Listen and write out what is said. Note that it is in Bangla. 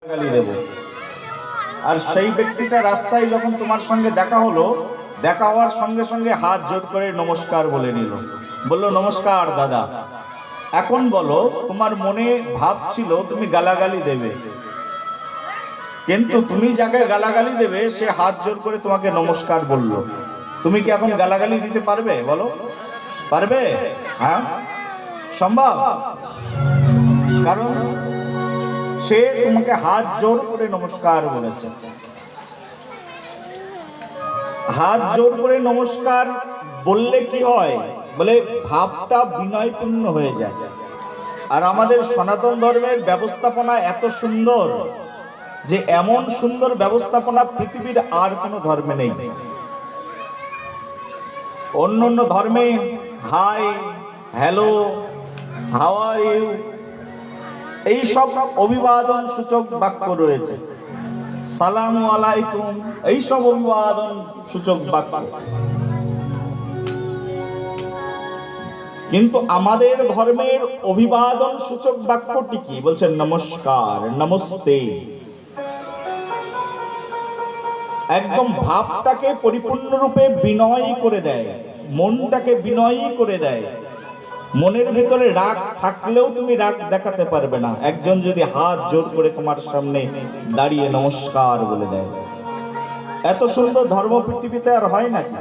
গালি দেব। আর সেই ব্যক্তিটা রাস্তায় যখন তোমার সঙ্গে দেখা হলো, দেখা হওয়ার সঙ্গে সঙ্গে হাত জোড় করে নমস্কার বলে নিল, বলল নমস্কার দাদা। এখন বলো, তোমার মনে ভাব ছিল তুমি গালাগালি দেবে, কিন্তু তুমি যাকে গালাগালি দেবে সে হাত জোর করে তোমাকে নমস্কার বলল, তুমি কি এখন গালাগালি দিতে পারবে? বলো, পারবে? হ্যাঁ, সম্ভব? কারণ সে তোমাকে হাত জোর করে নমস্কার বলেছে। হাত জোর করে নমস্কার বললে কি হয়? বলে ভাবটা বিনয়পূর্ণ হয়ে যায়। আর আমাদের সনাতন ধর্মের ব্যবস্থাপনা এত সুন্দর যে এমন সুন্দর ব্যবস্থাপনা পৃথিবীর আর কোনো ধর্মে নেই। অন্য অন্য ধর্মে hi, hello, how are you, এই সব অভিবাদন সূচক বাক্য রয়েছে, সালাম আলাইকুম, এই সব অভিবাদন সূচক বাক্য। কিন্তু আমাদের ধর্মের অভিবাদন সূচক বাক্যটি কি? বলছেন নমস্কার, নমস্তে। একদম ভাবটাকে পরিপূর্ণরূপে বিনয় করে দেয়, মনটাকে বিনয়ী করে দেয়। মনের ভিতরে রাগ থাকলেও তুমি রাগ দেখাতে পারবে না একজন যদি হাত জোর করে তোমার সামনে দাঁড়িয়ে নমস্কার বলে দেয়। এত সুন্দর ধর্ম পৃথিবীতে আর হয় নাকি?